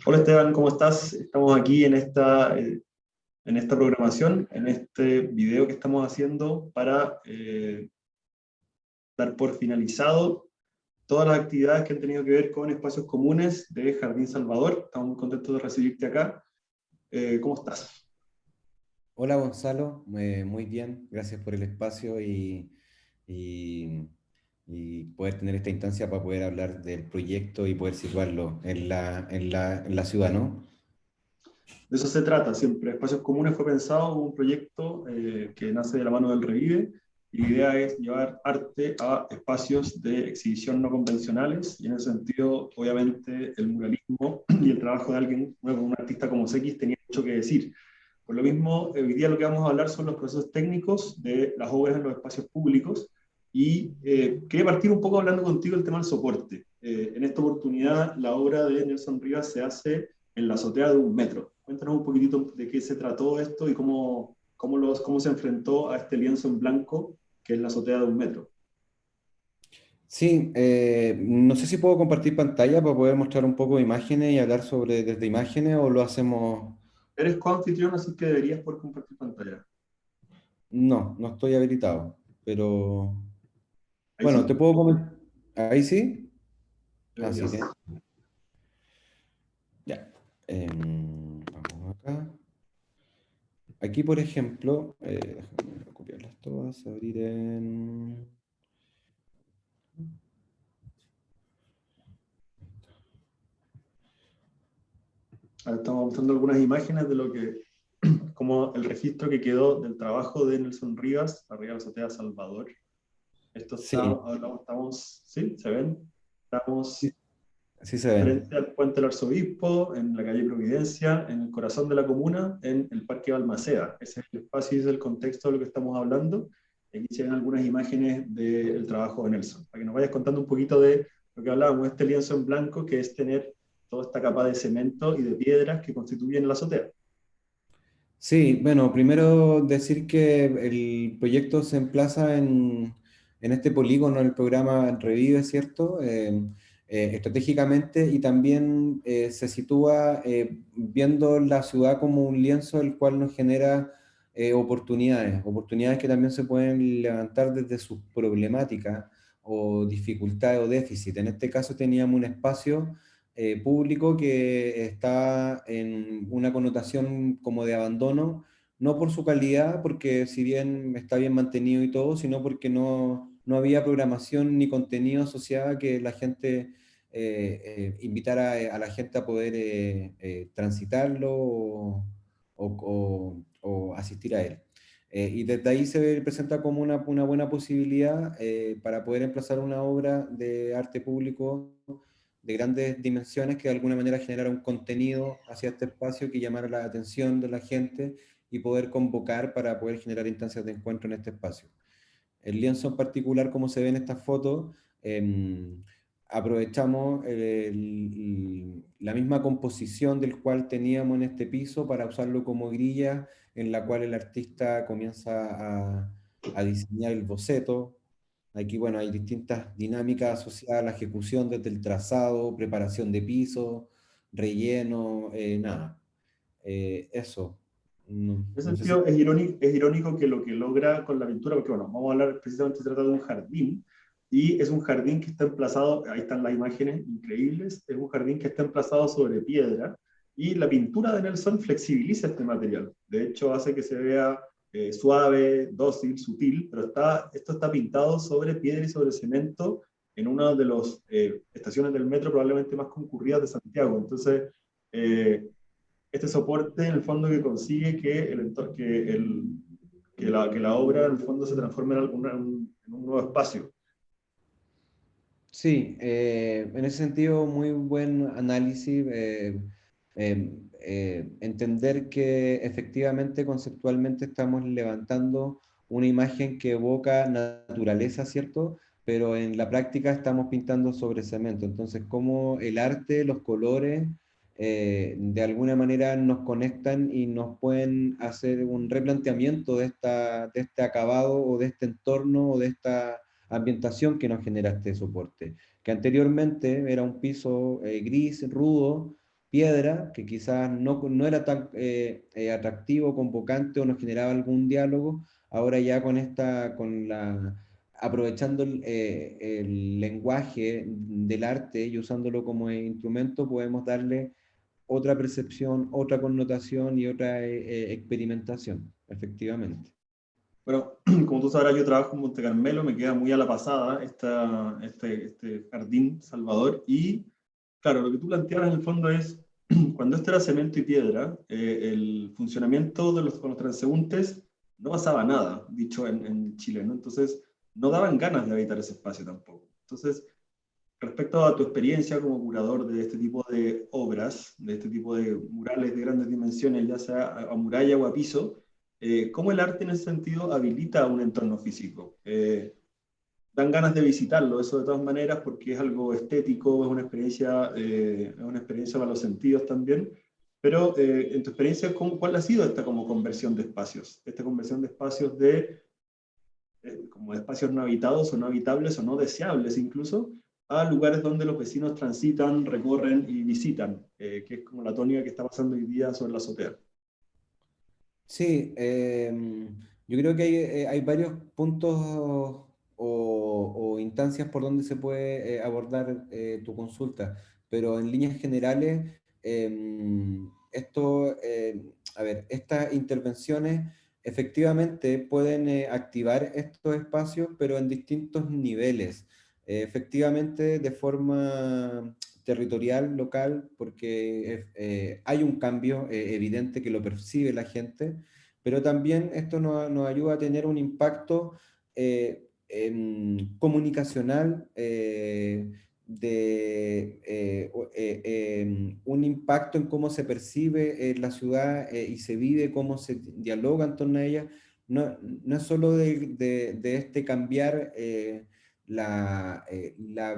Hola Esteban, ¿cómo estás? Estamos aquí en esta programación, en este video que estamos haciendo para dar por finalizado todas las actividades que han tenido que ver con espacios comunes de Jardín Salvador. Estamos muy contentos de recibirte acá. ¿Cómo estás? Hola Gonzalo, muy bien, gracias por el espacio y- y poder tener esta instancia para poder hablar del proyecto y poder situarlo en la ciudad, ¿no? De eso se trata siempre. Espacios Comunes fue pensado como un proyecto que nace de la mano del Revive, y la idea es llevar arte a espacios de exhibición no convencionales, y en ese sentido, obviamente, el muralismo y el trabajo de alguien, bueno, un artista como X tenía mucho que decir. Por lo mismo, hoy día lo que vamos a hablar son los procesos técnicos de las obras en los espacios públicos, y quería partir un poco hablando contigo del tema del soporte. En esta oportunidad, la obra de Nelson Rivas se hace en la azotea de un metro. Cuéntanos un poquitito de qué se trató esto y cómo se enfrentó a este lienzo en blanco que es la azotea de un metro. Sí, no sé si puedo compartir pantalla para poder mostrar un poco de imágenes y hablar sobre desde imágenes o lo hacemos... Eres coanfitrión, así que deberías poder compartir pantalla. No, no estoy habilitado, pero Ahí bueno, te sí, puedo comentar... ¿Ahí sí? Ah, sí, deberías. ya. Vamos acá. Aquí, por ejemplo, déjame copiarlas todas, abrir en... Ahora estamos mostrando algunas imágenes de como el registro que quedó del trabajo de Nelson Rivas, arriba de la azotea Salvador. Esto está, Sí, ahora estamos, ¿sí? ¿Se ven? Estamos sí, sí se ven. frente al Puente del Arzobispo, en la calle Providencia, en el corazón de la comuna, en el Parque Balmaceda. Ese es el espacio y ese es el contexto de lo que estamos hablando. Aquí se ven algunas imágenes del trabajo de Nelson. Para que nos vayas contando un poquito de lo que hablábamos, este lienzo en blanco, que es tener toda esta capa de cemento y de piedras que constituyen la azotea. Sí, bueno, primero decir que el proyecto se emplaza en este polígono, el programa Revive, ¿cierto? Estratégicamente y también se sitúa viendo la ciudad como un lienzo el cual nos genera oportunidades que también se pueden levantar desde sus problemáticas o dificultades o déficit. En este caso teníamos un espacio público que está en una connotación como de abandono, no por su calidad, porque si bien está bien mantenido y todo, sino porque no había programación ni contenido asociado que la gente invitara a la gente a poder transitarlo o asistir a él. Y desde ahí se presenta como una buena posibilidad para poder emplazar una obra de arte público de grandes dimensiones que de alguna manera generara un contenido hacia este espacio que llamara la atención de la gente y poder convocar para poder generar instancias de encuentro en este espacio. El lienzo en particular, como se ve en esta foto, aprovechamos la misma composición del cual teníamos en este piso para usarlo como grilla en la cual el artista comienza a diseñar el boceto. Aquí, bueno, hay distintas dinámicas asociadas a la ejecución, desde el trazado, preparación de piso, relleno, nada. Eso. No, En ese no sé si... sentido, es irónico que lo que logra con la pintura, porque bueno, vamos a hablar precisamente, se trata de un jardín, y es un jardín que está emplazado, ahí están las imágenes increíbles, es un jardín que está emplazado sobre piedra, y la pintura de Nelson flexibiliza este material. De hecho, hace que se vea suave, dócil, sutil, pero esto está pintado sobre piedra y sobre cemento en una de las estaciones del metro probablemente más concurridas de Santiago. Entonces, este soporte en el fondo que consigue que la obra en el fondo se transforme en un nuevo espacio. Sí, en ese sentido, muy buen análisis. Entender que efectivamente, conceptualmente, estamos levantando una imagen que evoca naturaleza, ¿cierto? Pero en la práctica estamos pintando sobre cemento. Entonces, cómo el arte, los colores, de alguna manera nos conectan y nos pueden hacer un replanteamiento de este acabado o de este entorno o de esta ambientación que nos genera este soporte, que anteriormente era un piso gris, rudo, piedra, que quizás no era tan atractivo, convocante o nos generaba algún diálogo, ahora ya aprovechando el lenguaje del arte y usándolo como instrumento, podemos darle otra percepción, otra connotación y otra experimentación, efectivamente. Bueno, como tú sabrás, yo trabajo en Monte Carmelo, me queda muy a la pasada este jardín Salvador, y claro, lo que tú planteabas en el fondo es, cuando esto era cemento y piedra, el funcionamiento con los transeúntes no pasaba nada, dicho en Chile, ¿no? Entonces, no daban ganas de habitar ese espacio tampoco. Entonces, respecto a tu experiencia como curador de este tipo de obras, de este tipo de murales de grandes dimensiones, ya sea a muralla o a piso, ¿cómo el arte en ese sentido habilita un entorno físico? Dan ganas de visitarlo, eso de todas maneras, porque es algo estético, es una experiencia para los sentidos también. Pero en tu experiencia, ¿cuál ha sido esta como conversión de espacios? Esta conversión de espacios como de espacios no habitados o no habitables o no deseables incluso, a lugares donde los vecinos transitan, recorren y visitan, que es como la tónica que está pasando hoy día sobre la azotea. Sí, yo creo que hay varios puntos o instancias por donde se puede abordar tu consulta, pero en líneas generales, a ver, estas intervenciones efectivamente pueden activar estos espacios, pero en distintos niveles. Efectivamente, de forma territorial, local, porque hay un cambio evidente que lo percibe la gente, pero también esto nos ayuda a tener un impacto comunicacional, un impacto en cómo se percibe la ciudad y se vive, cómo se dialoga en torno a ella. No es solo de este cambiar la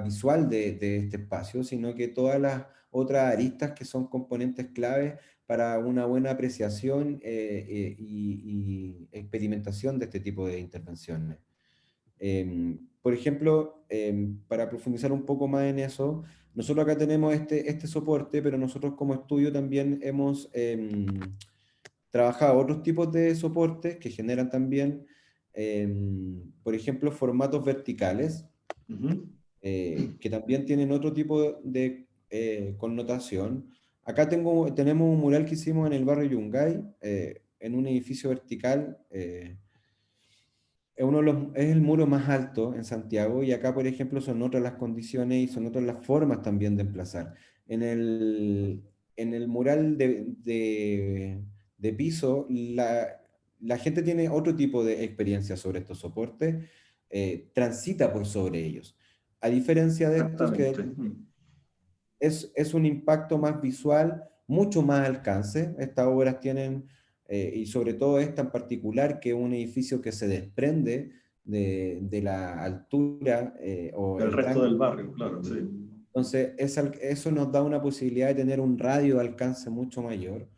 visual de este espacio, sino que todas las otras aristas que son componentes claves para una buena apreciación y experimentación de este tipo de intervenciones. Por ejemplo, para profundizar un poco más en eso, nosotros acá tenemos este soporte, pero nosotros como estudio también hemos trabajado otros tipos de soportes que generan también, por ejemplo, formatos verticales, Ujú. que también tienen otro tipo de connotación. Acá tenemos un mural que hicimos en el barrio Yungay, en un edificio vertical. Es el muro más alto en Santiago y acá, por ejemplo, son otras las condiciones y son otras las formas también de emplazar. En en el mural de piso, la gente tiene otro tipo de experiencia sobre estos soportes, transita por sobre ellos. A diferencia de estos, que Exactamente. es un impacto más visual, mucho más alcance. Estas obras tienen, y sobre todo esta en particular, que es un edificio que se desprende de la altura o Del el resto rango. del barrio, claro, sí. Entonces, eso nos da una posibilidad de tener un radio de alcance mucho mayor.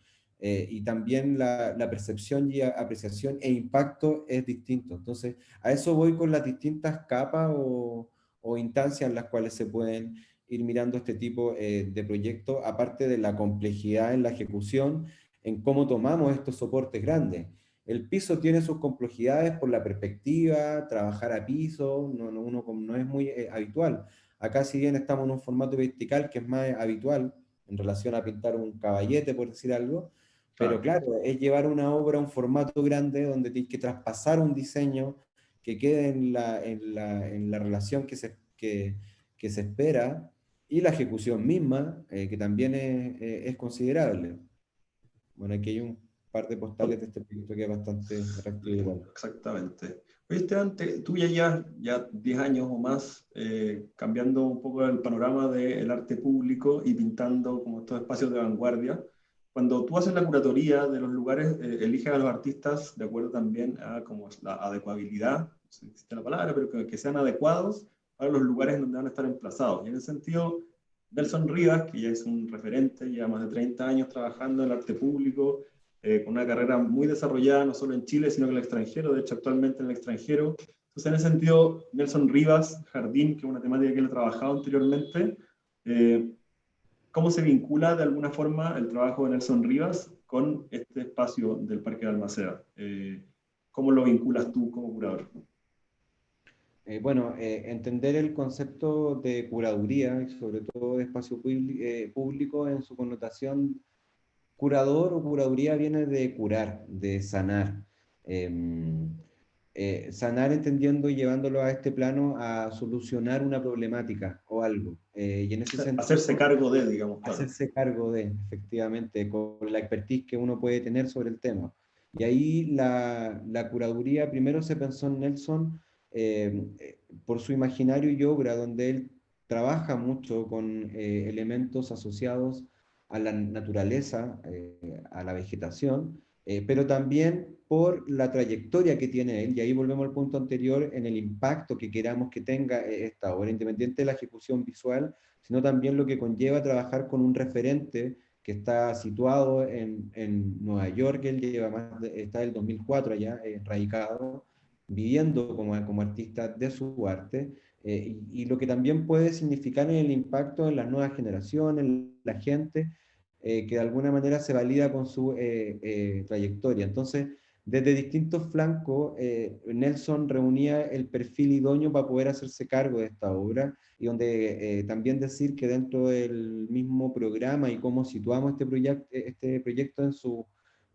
Y también la percepción y apreciación e impacto es distinto. Entonces, a eso voy con las distintas capas o instancias en las cuales se pueden ir mirando este tipo de proyectos, aparte de la complejidad en la ejecución, en cómo tomamos estos soportes grandes. El piso tiene sus complejidades por la perspectiva, trabajar a piso, no es muy habitual. Acá, si bien estamos en un formato vertical que es más habitual en relación a pintar un caballete, por decir algo, pero Claro. claro, es llevar una obra a un formato grande donde tienes que traspasar un diseño que quede en la relación que se espera y la ejecución misma, que también es considerable. Bueno, aquí hay un par de postales de este proyecto que es bastante atractivo igual. Lindo, exactamente. Oye, Esteban, tú ya 10 años o más cambiando un poco el panorama del arte público y pintando como estos espacios de vanguardia. Cuando tú haces la curatoría de los lugares, eliges a los artistas de acuerdo también a como la adecuabilidad, no sé si existe la palabra, pero que sean adecuados para los lugares en donde van a estar emplazados. Y en ese sentido, Nelson Rivas, que ya es un referente, ya más de 30 años trabajando en el arte público, con una carrera muy desarrollada, no solo en Chile, sino que en el extranjero, de hecho actualmente en el extranjero. Entonces, en ese sentido, Nelson Rivas, Jardín, que es una temática que él ha trabajado anteriormente, ¿cómo se vincula de alguna forma el trabajo de Nelson Rivas con este espacio del Parque de Balmaceda? ¿Cómo lo vinculas tú como curador? Bueno, entender el concepto de curaduría y sobre todo de espacio público en su connotación curador o curaduría viene de curar, de sanar. Em, Sanar entendiendo y llevándolo a este plano a solucionar una problemática o algo. Y en ese Hacerse sentido, cargo de, digamos, claro. hacerse cargo de, efectivamente, con la expertise que uno puede tener sobre el tema. Y ahí la curaduría primero se pensó en Nelson por su imaginario y obra, donde él trabaja mucho con elementos asociados a la naturaleza, a la vegetación, pero también por la trayectoria que tiene él, y ahí volvemos al punto anterior en el impacto que queramos que tenga esta obra, independiente de la ejecución visual, sino también lo que conlleva trabajar con un referente que está situado en Nueva York. Él lleva está del 2004 allá, radicado, viviendo como artista de su arte, y lo que también puede significar en el impacto en las nuevas generaciones, en la gente, que de alguna manera se valida con su trayectoria. Entonces, desde distintos flancos, Nelson reunía el perfil idóneo para poder hacerse cargo de esta obra, y donde también decir que dentro del mismo programa y cómo situamos este proyecto en su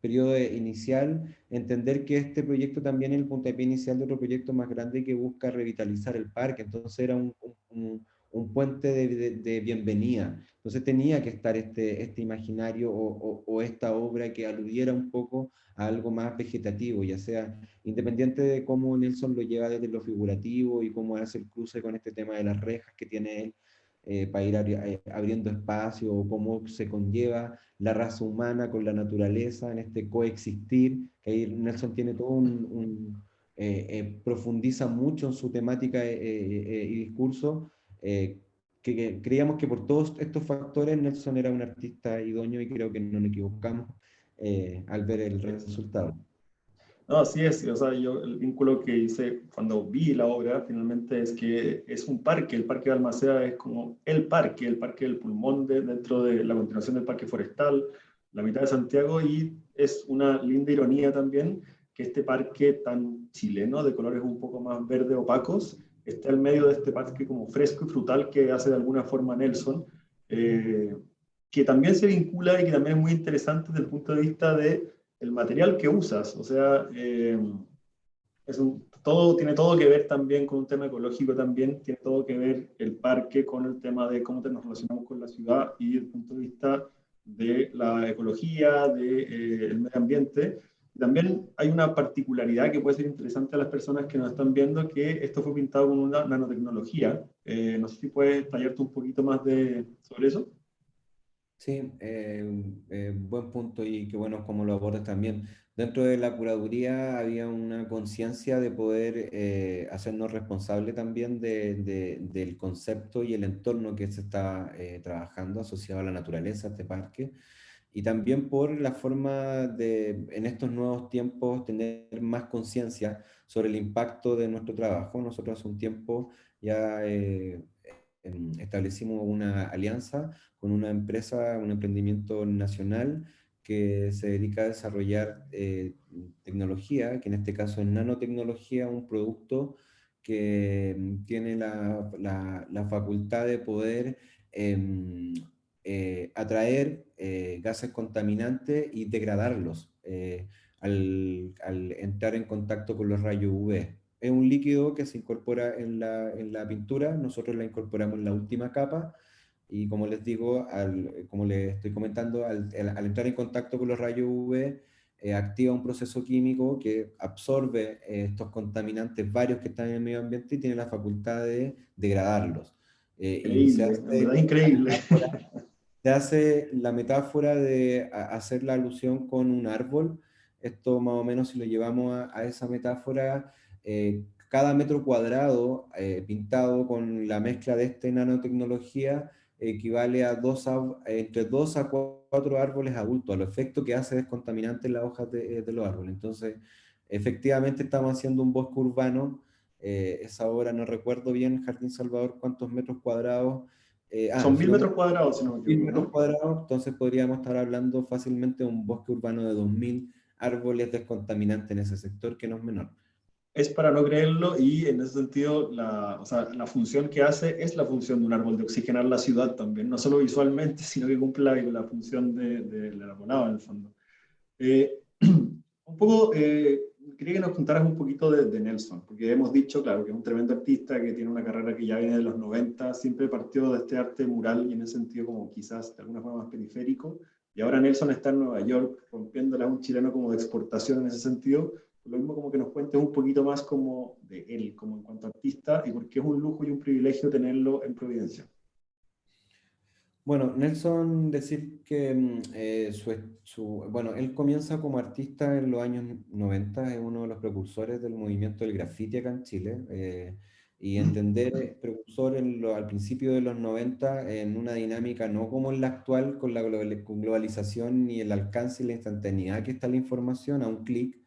periodo inicial, entender que este proyecto también es el puntapié inicial de otro proyecto más grande que busca revitalizar el parque. Entonces era un puente de bienvenida. Entonces tenía que estar este imaginario o esta obra que aludiera un poco a algo más vegetativo, ya sea independiente de cómo Nelson lo lleva desde lo figurativo y cómo hace el cruce con este tema de las rejas que tiene él, para ir abriendo espacio, o cómo se conlleva la raza humana con la naturaleza en este coexistir, que ahí Nelson tiene todo profundiza mucho en su temática y discurso, que creíamos que por todos estos factores Nelson era un artista idóneo, y creo que no nos equivocamos al ver el resultado. No, así es. O sea, yo el vínculo que hice cuando vi la obra finalmente es que es un parque. El Parque de Balmaceda es como el parque del pulmón dentro de la continuación del Parque Forestal, la mitad de Santiago, y es una linda ironía también que este parque tan chileno, de colores un poco más verde opacos, esté al medio de este parque como fresco y frutal que hace de alguna forma Nelson, eh, que también se vincula y que también es muy interesante desde el punto de vista de el material que usas. O sea, tiene todo que ver también con un tema ecológico también, tiene todo que ver el parque con el tema de cómo nos relacionamos con la ciudad y el punto de vista de la ecología, del medio ambiente. También hay una particularidad que puede ser interesante a las personas que nos están viendo, que esto fue pintado con una nanotecnología. No sé si puedes tallarte un poquito más sobre eso. Sí, buen punto, y qué bueno cómo lo abordas también. Dentro de la curaduría había una conciencia de poder hacernos responsable también del concepto y el entorno que se está trabajando asociado a la naturaleza, este parque, y también por la forma de, en estos nuevos tiempos, tener más conciencia sobre el impacto de nuestro trabajo. Nosotros hace un tiempo ya establecimos una alianza con una empresa, un emprendimiento nacional que se dedica a desarrollar tecnología, que en este caso es nanotecnología, un producto que tiene la facultad de poder atraer gases contaminantes y degradarlos al entrar en contacto con los rayos UV. Es un líquido que se incorpora en la pintura. Nosotros la incorporamos en la última capa, y como les digo, como les estoy comentando, al entrar en contacto con los rayos UV, activa un proceso químico que absorbe estos contaminantes varios que están en el medio ambiente y tiene la facultad de degradarlos. Y se Increíble, en verdad hace increíble. se hace la metáfora de hacer la alusión con un árbol. Esto más o menos, si lo llevamos a esa metáfora, cada metro cuadrado pintado con la mezcla de esta nanotecnología equivale a entre 2 a 4 árboles adultos, a lo efecto que hace descontaminante en las hojas de los árboles. Entonces, efectivamente estamos haciendo un bosque urbano. Esa obra, no recuerdo bien, Jardín Salvador, cuántos metros cuadrados Son 1000 si metros cuadrados, si no me 1000 equivoco, metros ¿no? cuadrados, entonces podríamos estar hablando fácilmente de un bosque urbano de 2000 árboles descontaminantes en ese sector, que no es menor. Es para no creerlo y en ese sentido o sea, la función que hace es la función de un árbol, de oxigenar la ciudad también, no solo visualmente, sino que cumple la función del arbolado en el fondo. Un poco, quería que nos contaras un poquito de Nelson, porque hemos dicho, claro, que es un tremendo artista, que tiene una carrera que ya viene de los 90, siempre partió de este arte mural y en ese sentido como quizás de alguna forma más periférico, y ahora Nelson está en Nueva York rompiéndola a un chileno como de exportación en ese sentido. Lo mismo como que nos cuentes un poquito más como de él, como en cuanto a artista, y por qué es un lujo y un privilegio tenerlo en Providencia. Bueno, Nelson, decir que bueno, él comienza como artista en los años 90, es uno de los precursores del movimiento del graffiti acá en Chile, y entender precursor al principio de los 90 en una dinámica no como en la actual, con la con globalización y el alcance y la instantaneidad que está la información a un clic.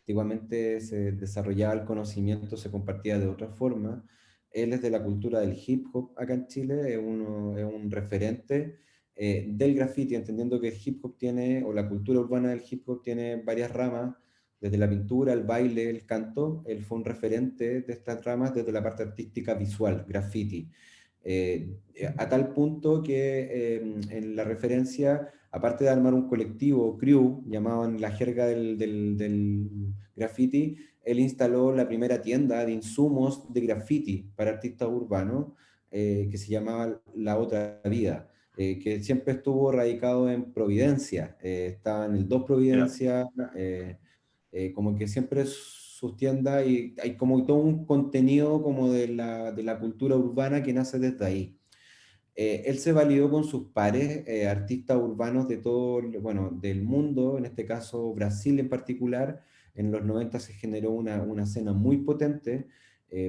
Antiguamente se desarrollaba el conocimiento, se compartía de otra forma. Él es de la cultura del hip hop acá en Chile, es un referente del graffiti, entendiendo que el hip hop tiene, o la cultura urbana del hip hop tiene varias ramas, desde la pintura, el baile, el canto. Él fue un referente de estas ramas desde la parte artística visual, graffiti. A tal punto que en la referencia, aparte de armar un colectivo, crew, llamaban la jerga del graffiti, él instaló la primera tienda de insumos de graffiti para artistas urbanos, que se llamaba La Otra Vida, que siempre estuvo radicado en Providencia. Estaba en el 2 Ya. Providencia, como que siempre sus tiendas, y hay como todo un contenido como de la cultura urbana que nace desde ahí. Él se validó con sus pares, artistas urbanos de todo, bueno, del mundo, en este caso Brasil en particular. En los 90 se generó una escena muy potente.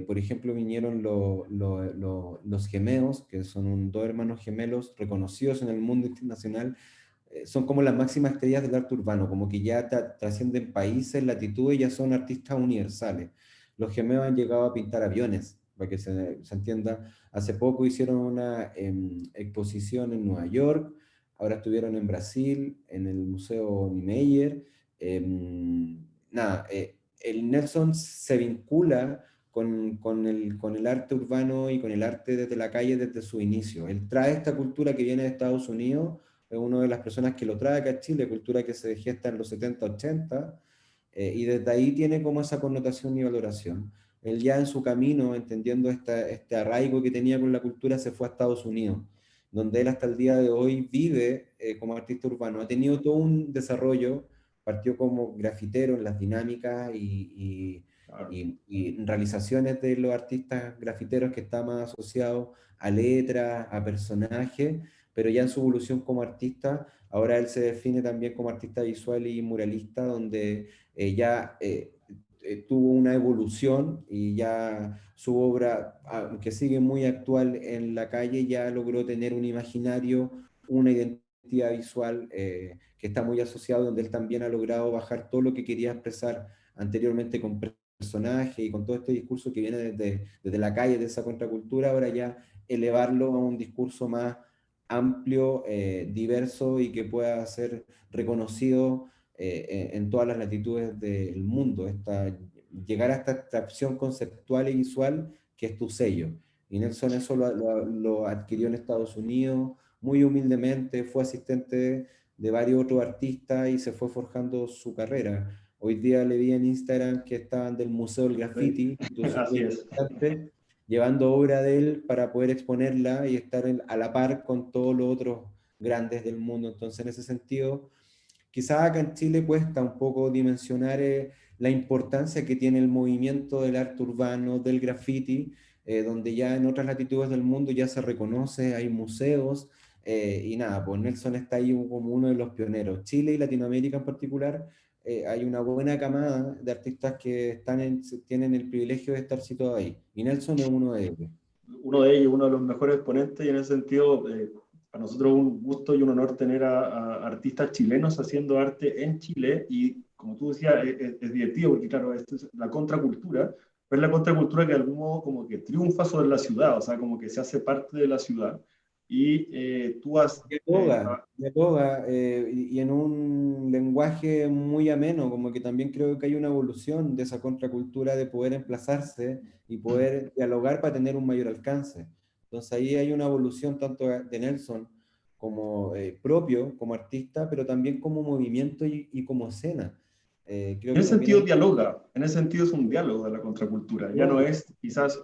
Por ejemplo, vinieron los gemeos, que son dos hermanos gemelos reconocidos en el mundo internacional. Son como las máximas estrellas del arte urbano, como que ya trascienden países, latitudes, ya son artistas universales. Los gemeos han llegado a pintar aviones, para que se entienda. Hace poco hicieron una exposición en Nueva York, ahora estuvieron en Brasil, en el Museo Niemeyer. Nada, el Nelson se vincula con el arte urbano y con el arte desde la calle desde su inicio. Él trae esta cultura que viene de Estados Unidos, es una de las personas que lo trae acá a Chile, cultura que se gesta en los 70, 80, y desde ahí tiene como esa connotación y valoración. Él ya en su camino, entendiendo este arraigo que tenía con la cultura, se fue a Estados Unidos, donde él hasta el día de hoy vive como artista urbano. Ha tenido todo un desarrollo, partió como grafitero en las dinámicas Claro. y realizaciones de los artistas grafiteros, que está más asociado a letras, a personajes, pero ya en su evolución como artista, ahora él se define también como artista visual y muralista, donde ya tuvo una evolución y ya su obra, aunque sigue muy actual en la calle, ya logró tener un imaginario, una identidad visual que está muy asociado, donde él también ha logrado bajar todo lo que quería expresar anteriormente con personajes y con todo este discurso que viene desde la calle, de esa contracultura, ahora ya elevarlo a un discurso más amplio, diverso y que pueda ser reconocido en todas las latitudes del mundo. Llegar a esta abstracción conceptual y visual que es tu sello. Y Nelson eso lo adquirió en Estados Unidos muy humildemente, fue asistente de varios otros artistas y se fue forjando su carrera. Hoy día le vi en Instagram que estaban del Museo del ¿Sí? Graffiti, entonces súper Así es. interesante, llevando obra de él para poder exponerla y estar a la par con todos los otros grandes del mundo. Entonces, en ese sentido, quizás acá en Chile cuesta un poco dimensionar la importancia que tiene el movimiento del arte urbano, del graffiti, donde ya en otras latitudes del mundo ya se reconoce, hay museos, y nada, pues Nelson está ahí como uno de los pioneros. Chile y Latinoamérica en particular, hay una buena camada de artistas que tienen el privilegio de estar situados ahí, y Nelson es uno de ellos. Uno de ellos, uno de los mejores exponentes, y en ese sentido, para nosotros un gusto y un honor tener a artistas chilenos haciendo arte en Chile, y como tú decías, es divertido porque, claro, esto es la contracultura, pero es la contracultura que de algún modo como que triunfa sobre la ciudad, o sea, como que se hace parte de la ciudad. y tú has... Dialoga, y en un lenguaje muy ameno, como que también creo que hay una evolución de esa contracultura de poder emplazarse y poder dialogar para tener un mayor alcance. Entonces ahí hay una evolución tanto de Nelson como propio, como artista, pero también como movimiento y como escena. Creo En que ese también sentido hay... dialoga, en ese sentido es un diálogo de la contracultura. Ya no es, quizás,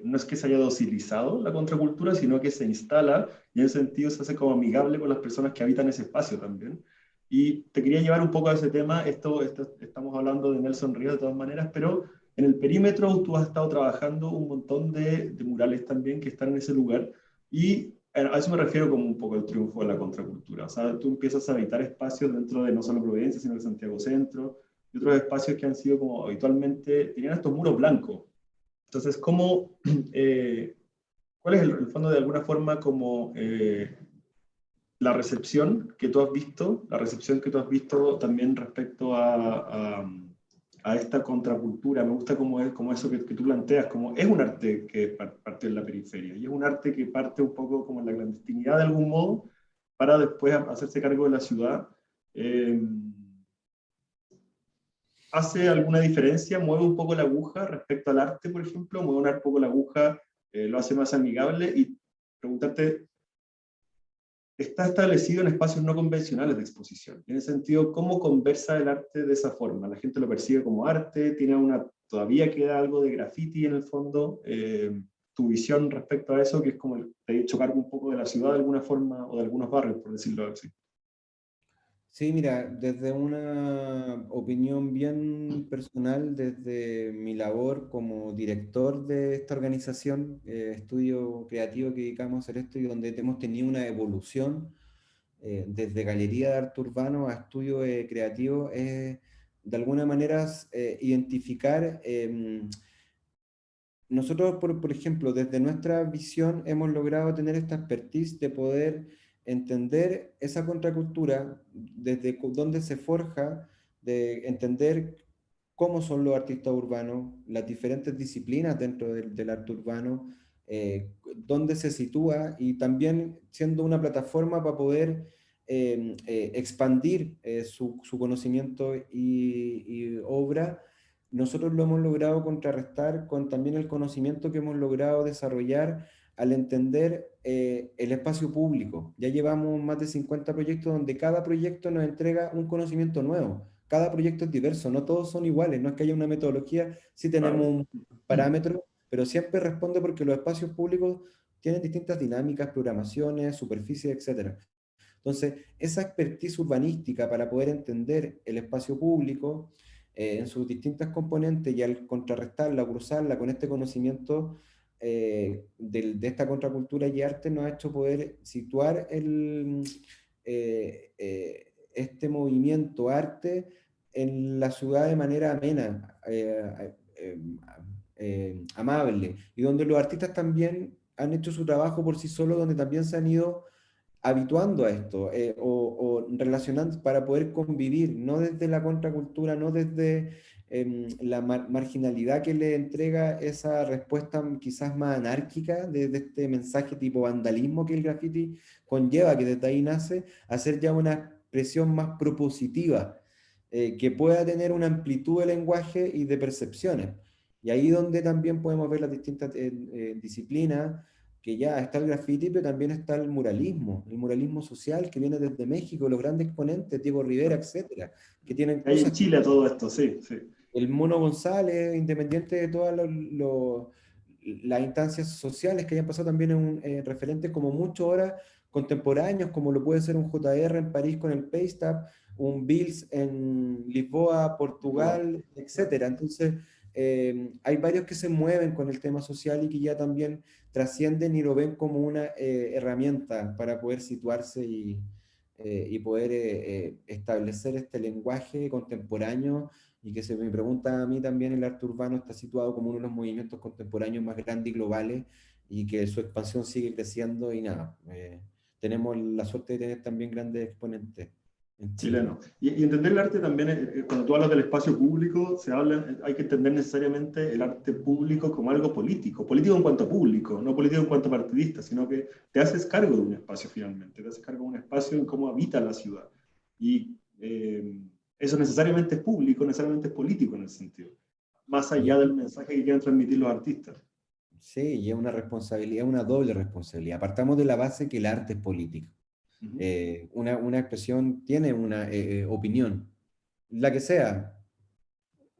no es que se haya docilizado la contracultura, sino que se instala y en ese sentido se hace como amigable con las personas que habitan ese espacio también. Y te quería llevar un poco a ese tema, estamos hablando de Nelson Ríos de todas maneras, pero en el perímetro tú has estado trabajando un montón de murales también que están en ese lugar y a eso me refiero como un poco el triunfo de la contracultura. O sea, tú empiezas a habitar espacios dentro de no solo Providencia, sino de Santiago Centro, y otros espacios que han sido como habitualmente, tenían estos muros blancos. Entonces, ¿cómo, cuál es el fondo de alguna forma como la recepción que tú has visto, la recepción que tú has visto también respecto a esta contracultura? Me gusta como eso que tú planteas, como es un arte que parte en la periferia y es un arte que parte un poco como en la clandestinidad de algún modo para después hacerse cargo de la ciudad. Eh, ¿Hace alguna diferencia? ¿Mueve un poco la aguja respecto al arte, por ejemplo? ¿Mueve un poco la aguja? ¿Lo hace más amigable? Y preguntarte, está establecido en espacios no convencionales de exposición. En ese sentido, ¿cómo conversa el arte de esa forma? ¿La gente lo percibe como arte? ¿Todavía queda algo de graffiti en el fondo? ¿Tu visión respecto a eso, que es como te he hecho cargo un poco de la ciudad de alguna forma, o de algunos barrios, por decirlo así? Sí, mira, desde una opinión bien personal, desde mi labor como director de esta organización, estudio creativo que dedicamos a hacer esto y donde hemos tenido una evolución desde galería de arte urbano a estudio creativo, es de alguna manera identificar, nosotros por ejemplo, desde nuestra visión hemos logrado tener esta expertise de poder entender esa contracultura, desde dónde se forja, de entender cómo son los artistas urbanos, las diferentes disciplinas dentro del arte urbano, dónde se sitúa y también siendo una plataforma para poder expandir su conocimiento y obra. Nosotros lo hemos logrado contrarrestar con también el conocimiento que hemos logrado desarrollar al entender el espacio público. Ya llevamos más de 50 proyectos donde cada proyecto nos entrega un conocimiento nuevo. Cada proyecto es diverso, no todos son iguales, no es que haya una metodología, sí tenemos Claro. un parámetro, pero siempre responde porque los espacios públicos tienen distintas dinámicas, programaciones, superficies, etcétera. Entonces, esa expertise urbanística para poder entender el espacio público en sus distintas componentes y al contrarrestarla, cruzarla con este conocimiento de esta contracultura y arte, nos ha hecho poder situar este movimiento arte en la ciudad de manera amena, amable, y donde los artistas también han hecho su trabajo por sí solos, donde también se han ido habituando a esto o relacionando para poder convivir, no desde la contracultura, no desde la marginalidad que le entrega esa respuesta quizás más anárquica de este mensaje tipo vandalismo que el graffiti conlleva, que desde ahí nace, hacer ya una expresión más propositiva, que pueda tener una amplitud de lenguaje y de percepciones. Y ahí donde también podemos ver las distintas disciplinas, que ya está el graffiti, pero también está el muralismo social que viene desde México, los grandes exponentes, Diego Rivera, etcétera, que tienen Hay en cosas que Chile todo esto, sí, sí. el Mono González, independiente de todas las instancias sociales que hayan pasado, también es un referente como mucho ahora contemporáneos, como lo puede ser un JR en París con el Paystab, un Bills en Lisboa, Lisboa. Portugal, etcétera. Entonces, hay varios que se mueven con el tema social y que ya también trascienden y lo ven como una herramienta para poder situarse y poder establecer este lenguaje contemporáneo y que se me pregunta a mí también el arte urbano está situado como uno de los movimientos contemporáneos más grandes y globales y que su expansión sigue creciendo y nada, tenemos la suerte de tener también grandes exponentes en Chile. chileno. Y entender el arte también, cuando tú hablas del espacio público, hay que entender necesariamente el arte público como algo político, político en cuanto a público, no político en cuanto a partidista, sino que te haces cargo de un espacio finalmente, te haces cargo de un espacio en cómo habita la ciudad. Y eso necesariamente es público, necesariamente es político en ese sentido, más Y allá del mensaje que quieren transmitir los artistas. sí, y es una responsabilidad, una doble responsabilidad. Partamos de la base que el arte es político. Ujú. Una expresión tiene una opinión, la que sea,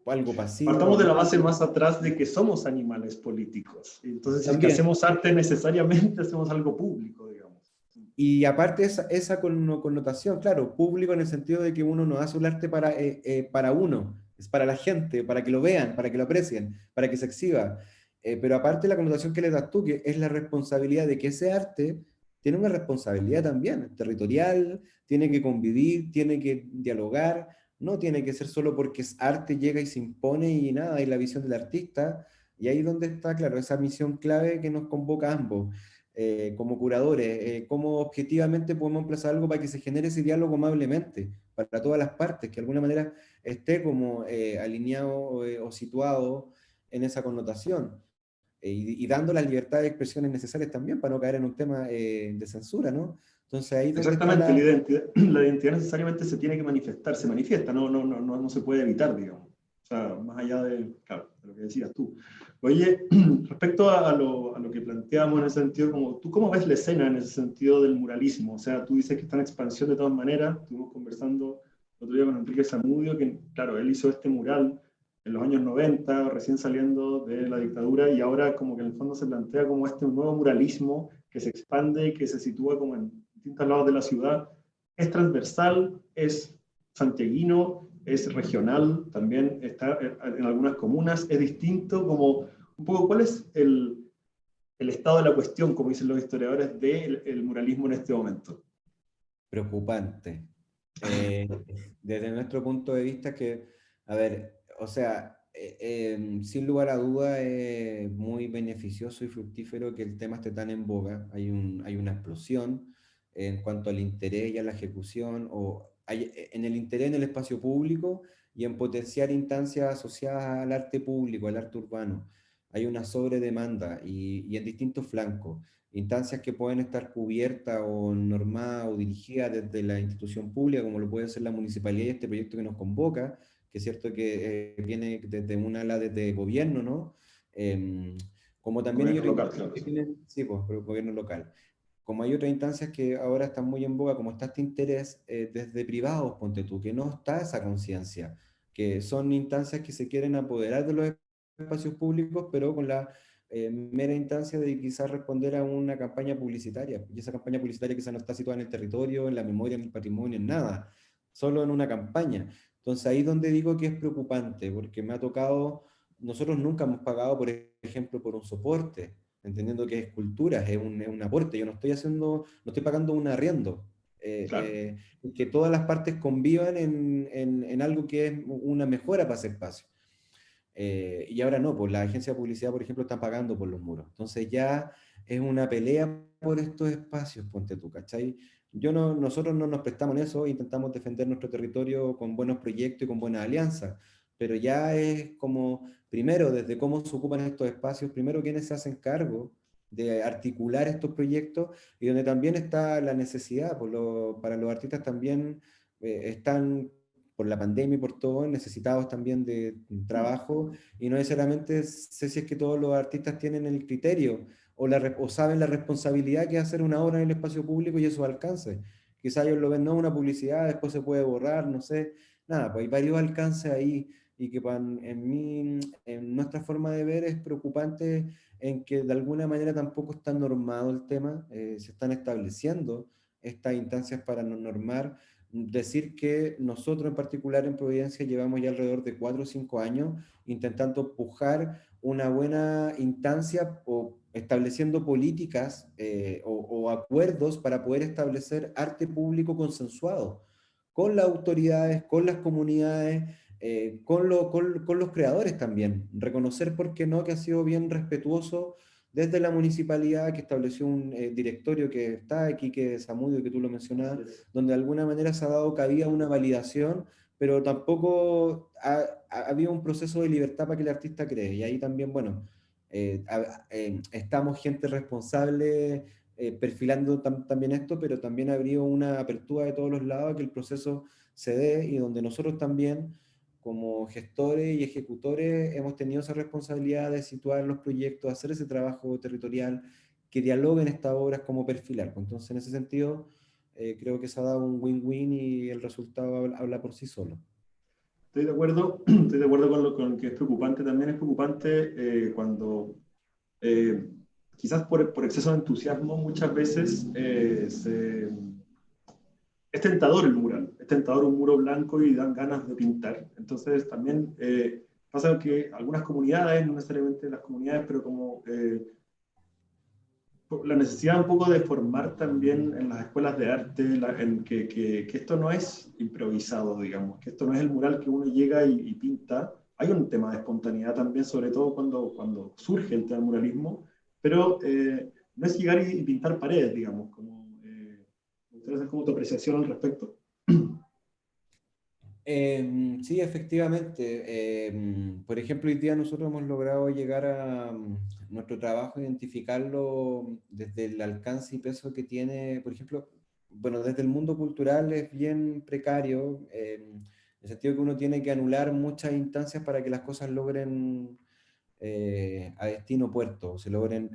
algo pasivo, Partamos de la hablado, base más atrás de que somos animales políticos. Entonces, si es que también. hacemos arte, necesariamente hacemos algo público, digamos. Y aparte esa connotación, claro, público en el sentido de que uno no hace el arte para uno, es para la gente, para que lo vean, para que lo aprecien, para que se exhiba. Pero aparte la connotación que le das tú, que es la responsabilidad de que ese arte tiene una responsabilidad también, territorial, tiene que convivir, tiene que dialogar, no tiene que ser solo porque es arte, llega y se impone y nada, y la visión del artista. Y ahí es donde está, claro, esa misión clave que nos convoca a ambos como curadores, cómo objetivamente podemos emplazar algo para que se genere ese diálogo amablemente, para todas las partes, que de alguna manera esté como alineado o situado en esa connotación, y dando las libertades de expresiones necesarias también para no caer en un tema de censura, ¿no? Entonces ahí es donde está Exactamente, la... la identidad necesariamente se tiene que manifestar, se manifiesta, no se puede evitar, digamos. O sea, más allá de, claro, de lo que decías tú. Oye, respecto a lo que planteamos en ese sentido, como, ¿tú cómo ves la escena en ese sentido del muralismo? O sea, tú dices que está en expansión de todas maneras, estuvimos conversando el otro día con Enrique Zamudio, que claro, él hizo este mural en los años 90, recién saliendo de la dictadura, y ahora como que en el fondo se plantea como este nuevo muralismo que se expande y que se sitúa como en distintos lados de la ciudad. Es transversal, es santiaguino, es regional, también está en algunas comunas, es distinto, como un poco cuál es el estado de la cuestión, como dicen los historiadores, del muralismo en este momento. Preocupante. Eh, Desde nuestro punto de vista que, a ver, o sea, sin lugar a duda es muy beneficioso y fructífero que el tema esté tan en boga. Hay una explosión en cuanto al interés y a la ejecución, en el interés en el espacio público y en potenciar instancias asociadas al arte público, al arte urbano. Hay una sobredemanda y en distintos flancos instancias que pueden estar cubiertas o normadas o dirigidas desde la institución pública, como lo puede ser la municipalidad y este proyecto que nos convoca, que es cierto que viene desde una ala desde gobierno, ¿no? Eh, Como también hay Gobierno otras local, instancias claro. que tienen, sí, pues, pero gobierno local. Como hay otras instancias que ahora están muy en boga, como está este interés desde privados, ponte tú, que no está esa conciencia, que son instancias que se quieren apoderar de los espacios públicos, pero con la mera instancia de quizás responder a una campaña publicitaria. Y esa campaña publicitaria quizás no está situada en el territorio, en la memoria, en el patrimonio, en nada, solo en una campaña. Entonces ahí es donde digo que es preocupante, porque me ha tocado, nosotros nunca hemos pagado, por ejemplo, por un soporte, entendiendo que es cultura, es un aporte, yo no estoy haciendo, no estoy pagando un arriendo. Claro. Que todas las partes convivan en algo que es una mejora para ese espacio. Y ahora no, pues la agencia de publicidad, por ejemplo, está pagando por los muros. Entonces ya es una pelea por estos espacios, ponte tú, ¿cachai? Nosotros no nos prestamos en eso, intentamos defender nuestro territorio con buenos proyectos y con buenas alianzas, pero ya es como, primero, desde cómo se ocupan estos espacios, primero quienes se hacen cargo de articular estos proyectos y donde también está la necesidad, para los artistas también están por la pandemia y por todo, necesitados también de trabajo, y no necesariamente sé si es que todos los artistas tienen el criterio o saben la responsabilidad que es hacer una obra en el espacio público y eso alcance. Quizá ellos lo ven, no, una publicidad, después se puede borrar, no sé, nada, pues hay varios alcances ahí y que en nuestra forma de ver es preocupante en que de alguna manera tampoco está normado el tema, se están estableciendo estas instancias para normar. Decir que nosotros en particular en Providencia llevamos ya alrededor de 4 o 5 años intentando pujar una buena instancia o estableciendo políticas o acuerdos para poder establecer arte público consensuado con las autoridades, con las comunidades, con los creadores también. Reconocer, ¿por qué no?, que ha sido bien respetuoso desde la municipalidad que estableció un directorio que está aquí, que es Zamudio, que tú lo mencionabas, donde de alguna manera se ha dado cabida a una validación, pero tampoco había un proceso de libertad para que el artista cree. Y ahí también, bueno, estamos gente responsable perfilando también esto, pero también habría una apertura de todos los lados a que el proceso se dé y donde nosotros también, como gestores y ejecutores, hemos tenido esa responsabilidad de situar los proyectos, hacer ese trabajo territorial, que dialoguen estas obras como perfilar. Entonces, en ese sentido, creo que se ha dado un win-win y el resultado habla por sí solo. Estoy de acuerdo, estoy de acuerdo con que es preocupante. También es preocupante cuando eh, quizás por exceso de entusiasmo muchas veces es tentador el mural, es tentador un muro blanco y dan ganas de pintar. Entonces también pasa que algunas comunidades, no necesariamente las comunidades, pero como la necesidad un poco de formar también en las escuelas de arte, que esto no es improvisado, digamos, que esto no es el mural que uno llega y pinta. Hay un tema de espontaneidad también, sobre todo cuando surge el tema del muralismo, pero no es llegar y pintar paredes, digamos, como, me gustaría saber cómo tu apreciación al respecto. Sí, efectivamente. Por ejemplo, hoy día nosotros hemos logrado llegar a nuestro trabajo, identificarlo desde el alcance y peso que tiene, por ejemplo, bueno, desde el mundo cultural es bien precario, en el sentido que uno tiene que anular muchas instancias para que las cosas logren a destino puerto, se logren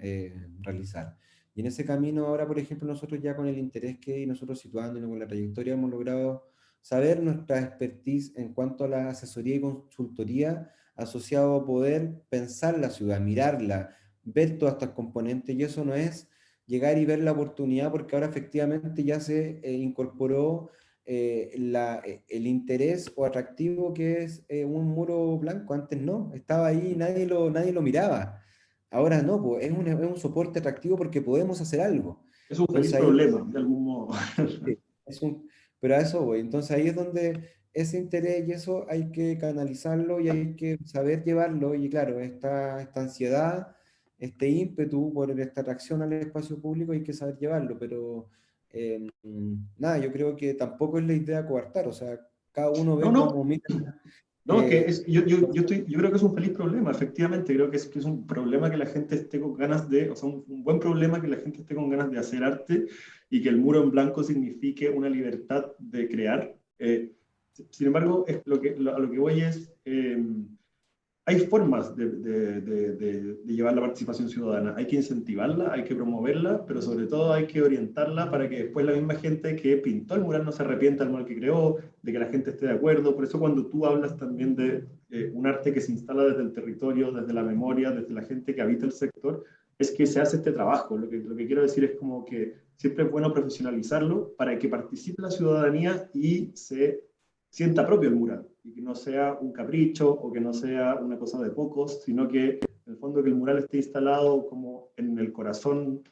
realizar. Y en ese camino ahora, por ejemplo, nosotros ya con el interés que hay, nosotros situándonos con la trayectoria, hemos logrado saber nuestra expertise en cuanto a la asesoría y consultoría asociado a poder pensar la ciudad, mirarla, ver todas estas componentes, y eso no es llegar y ver la oportunidad, porque ahora efectivamente ya se incorporó el interés o atractivo que es un muro blanco. Antes no, estaba ahí y nadie lo miraba. Ahora no, pues, es un soporte atractivo porque podemos hacer algo. Es un feliz Entonces ahí problema, de algún modo. sí, pero a eso voy. Entonces ahí es donde ese interés y eso hay que canalizarlo y hay que saber llevarlo. Y claro, esta ansiedad, este ímpetu por esta atracción al espacio público hay que saber llevarlo. Pero nada, yo creo que tampoco es la idea coartar. O sea, cada uno No, ve no, como mira. no, es que eh, yo creo que es un feliz problema, efectivamente, creo que es un problema que la gente esté con ganas de, o sea, un buen problema que la gente esté con ganas de hacer arte y que el muro en blanco signifique una libertad de crear. Sin embargo, a lo que voy es, hay formas de llevar la participación ciudadana. Hay que incentivarla, hay que promoverla, pero sobre todo hay que orientarla para que después la misma gente que pintó el mural no se arrepienta del mural que creó, de que la gente esté de acuerdo. Por eso cuando tú hablas también de un arte que se instala desde el territorio, desde la memoria, desde la gente que habita el sector, es que se hace este trabajo. Lo que quiero decir es como que siempre es bueno profesionalizarlo para que participe la ciudadanía y se sienta propio el mural y que no sea un capricho o que no sea una cosa de pocos, sino que en el fondo que el mural esté instalado como en el corazón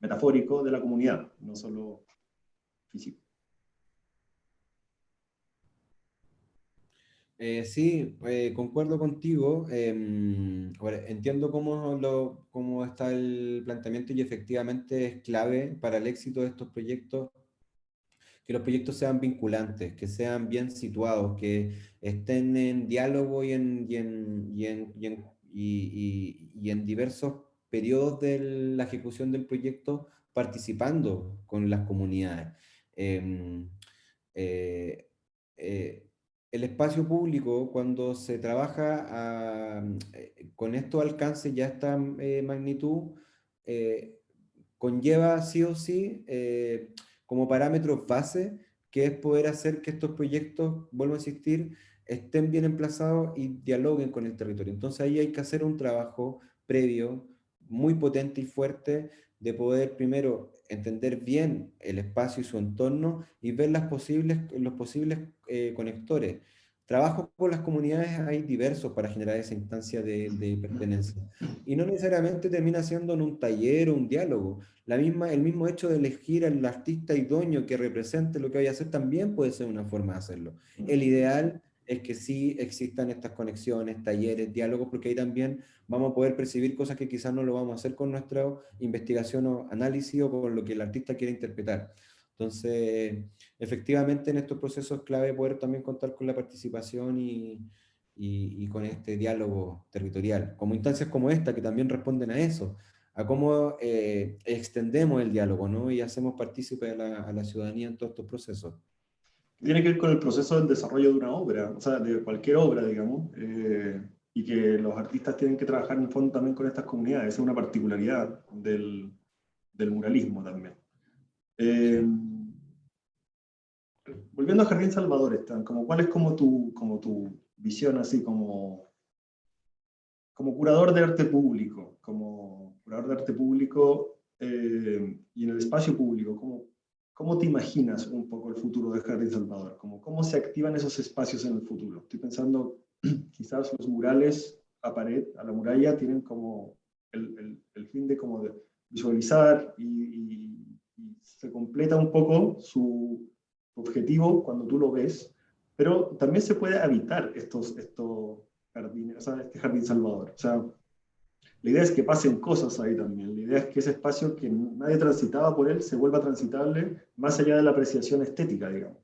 metafórico de la comunidad, no solo físico. Sí, concuerdo contigo. Ahora, entiendo cómo está el planteamiento y efectivamente es clave para el éxito de estos proyectos que los proyectos sean vinculantes, que sean bien situados, que estén en diálogo y en diversos periodos de la ejecución del proyecto participando con las comunidades. Em, eh, eh, el espacio público, cuando se trabaja con estos alcances y a esta magnitud, eh, conlleva sí o sí como parámetros base, que es poder hacer que estos proyectos, vuelvo a insistir, estén bien emplazados y dialoguen con el territorio. Entonces ahí hay que hacer un trabajo previo, muy potente y fuerte, de poder primero entender bien el espacio y su entorno y ver los posibles conectores. Trabajos con las comunidades hay diversos para generar esa instancia de pertenencia. Y no necesariamente termina siendo en un taller o un diálogo. El mismo hecho de elegir al artista idóneo que represente lo que vaya a hacer también puede ser una forma de hacerlo. El ideal es que sí existan estas conexiones, talleres, diálogos, porque ahí también vamos a poder percibir cosas que quizás no lo vamos a hacer con nuestra investigación o análisis o con lo que el artista quiere interpretar. Entonces, efectivamente en estos procesos es clave poder también contar con la participación y con este diálogo territorial, como instancias como esta que también responden a eso, a cómo extendemos el diálogo, ¿no? Y hacemos partícipe a la ciudadanía en todos estos procesos. Tiene que ver con el proceso del desarrollo de una obra, o sea, de cualquier obra, digamos, y que los artistas tienen que trabajar en el fondo también con estas comunidades. Esa es una particularidad del muralismo también. Eh, Sí. Volviendo a Jardín Salvador, Esteban, ¿cuál es como tu visión así como curador de arte público, como curador de arte público y en el espacio público, ¿cómo te imaginas un poco el futuro de Jardín Salvador? ¿Cómo se activan esos espacios en el futuro? Estoy pensando, quizás los murales a pared, a la muralla, tienen como el fin de, como de visualizar y se completa un poco su objetivo cuando tú lo ves, pero también se puede habitar estos jardines, o sea, este Jardín Salvador. O sea, la idea es que pasen cosas ahí también. La idea es que ese espacio que nadie transitaba por él se vuelva transitable más allá de la apreciación estética, digamos.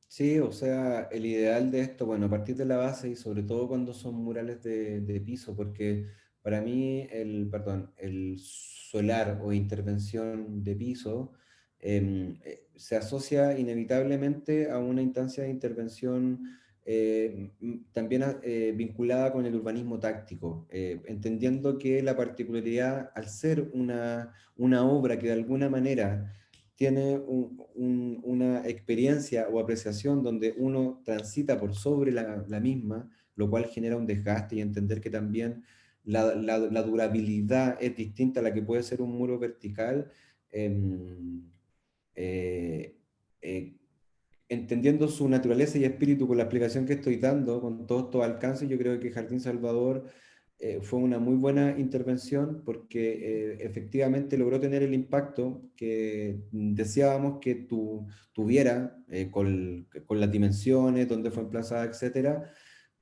Sí, o sea, el ideal de esto, bueno, a partir de la base y sobre todo cuando son murales de piso, porque para mí el solar o intervención de piso se asocia inevitablemente a una instancia de intervención también vinculada con el urbanismo táctico, entendiendo que la particularidad, al ser una obra que de alguna manera tiene una experiencia o apreciación donde uno transita por sobre la misma, lo cual genera un desgaste y entender que también la durabilidad es distinta a la que puede ser un muro vertical. em, eh, eh, Entendiendo su naturaleza y espíritu con la explicación que estoy dando, con todos estos alcances, yo creo que Jardín Salvador fue una muy buena intervención porque efectivamente logró tener el impacto que deseábamos que tuviera con las dimensiones, dónde fue emplazada, etcétera,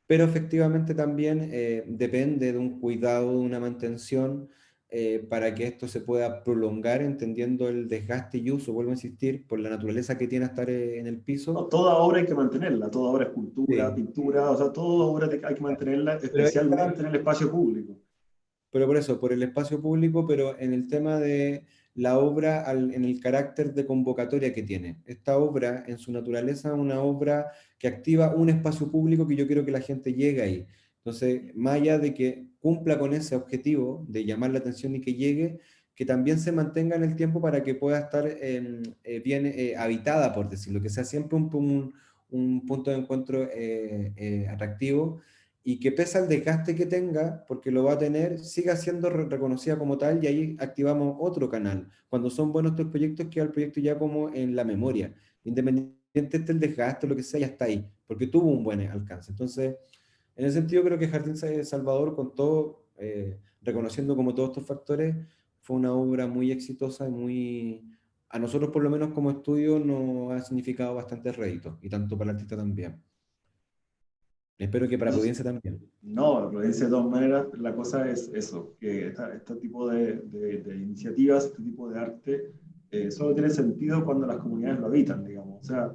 pero efectivamente también depende de un cuidado, de una mantención para que esto se pueda prolongar, entendiendo el desgaste y uso, vuelvo a insistir, por la naturaleza que tiene estar en el No, piso. toda obra hay que mantenerla, toda obra, escultura, Sí. pintura, o sea, toda obra hay que mantenerla, Pero ahí especialmente está, en el espacio público. pero por eso, por el espacio público, pero en el tema de la obra, en el carácter de convocatoria que tiene. Esta obra, en su naturaleza, es una obra que activa un espacio público que yo quiero que la gente llegue ahí. Entonces, más allá de que cumpla con ese objetivo de llamar la atención y que llegue, que también se mantenga en el tiempo para que pueda estar bien habitada, por decirlo, que sea siempre un punto de encuentro atractivo y que pese al desgaste que tenga, porque lo va a tener, siga siendo reconocida como tal y ahí activamos otro canal. Cuando son buenos estos proyectos, queda el proyecto ya como en la memoria. Independiente del desgaste, lo que sea, ya está ahí, porque tuvo un buen alcance. Entonces, en ese sentido creo que Jardín Salvador, con todo, reconociendo como todos estos factores, fue una obra muy exitosa y muy, a nosotros por lo menos como estudio, nos ha significado bastante rédito, y tanto para el artista también. Espero que para Entonces, Providencia también. no, la Providencia de todas maneras, la cosa es eso, que este tipo de iniciativas, este tipo de arte, solo tiene sentido cuando las comunidades lo habitan, digamos. O sea,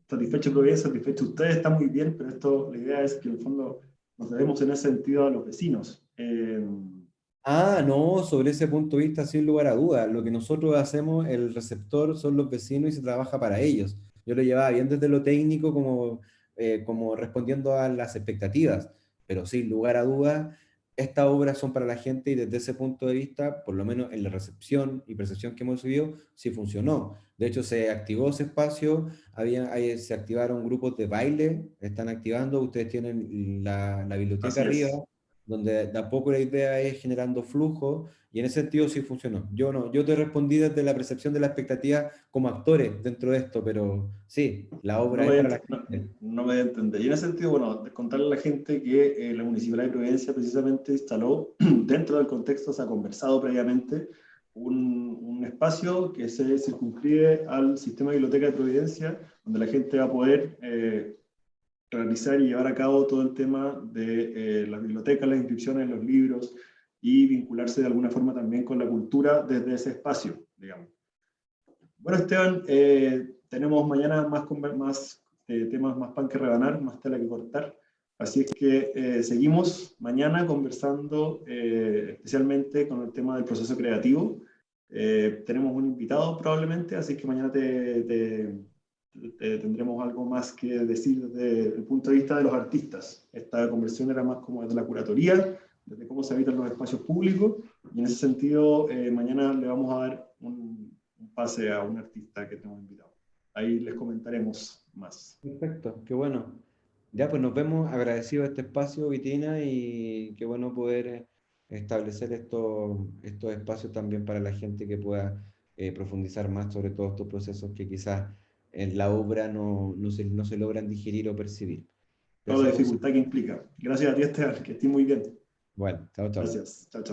satisfecho Providencia, satisfecho ustedes, está muy bien, pero la idea es que en el fondo nos debemos en ese sentido a los vecinos. Ah, no, sobre ese punto de vista, sin lugar a dudas, lo que nosotros hacemos, el receptor son los vecinos y se trabaja para ellos. Yo lo llevaba bien desde lo técnico como respondiendo a las expectativas, pero sin lugar a dudas, estas obras son para la gente y desde ese punto de vista, por lo menos en la recepción y percepción que hemos vivido, sí funcionó. De hecho, se activó ese espacio, se activaron grupos de baile, están activando, ustedes tienen la biblioteca Así arriba es. donde tampoco la idea es generando flujo, y en ese sentido sí funcionó. Yo no, yo te respondí desde la percepción de la expectativa como actores dentro de esto, pero sí, la No obra me, es voy a para la gente. no me voy a entender. Y en ese sentido, bueno, contarle a la gente que la Municipalidad de Providencia precisamente instaló, dentro del contexto, se ha conversado previamente, un espacio que se circunscribe al sistema de biblioteca de Providencia, donde la gente va a poder realizar y llevar a cabo todo el tema de las bibliotecas, las inscripciones, los libros, y vincularse de alguna forma también con la cultura desde ese espacio, digamos. Bueno, Esteban, tenemos mañana más temas, más pan que rebanar, más tela que cortar. Así es que seguimos mañana conversando especialmente con el tema del proceso creativo. Tenemos un invitado probablemente, así que mañana tendremos algo más que decir desde el punto de vista de los artistas. Esta conversación era más como desde la curatoría, desde cómo se habitan los espacios públicos, y en ese sentido mañana le vamos a dar un pase a un artista que tenemos invitado. Ahí les comentaremos más. Perfecto, qué bueno. Ya, pues nos vemos, agradecido este espacio, Vitina, y qué bueno poder establecer estos espacios también para la gente que pueda profundizar más sobre todos estos procesos que quizás en la obra no se logran digerir o percibir. Toda la Gracias, José. dificultad que implica. Gracias a ti, Esteban, que estés muy bien. Bueno, chao, chao. Gracias. Chao, chao.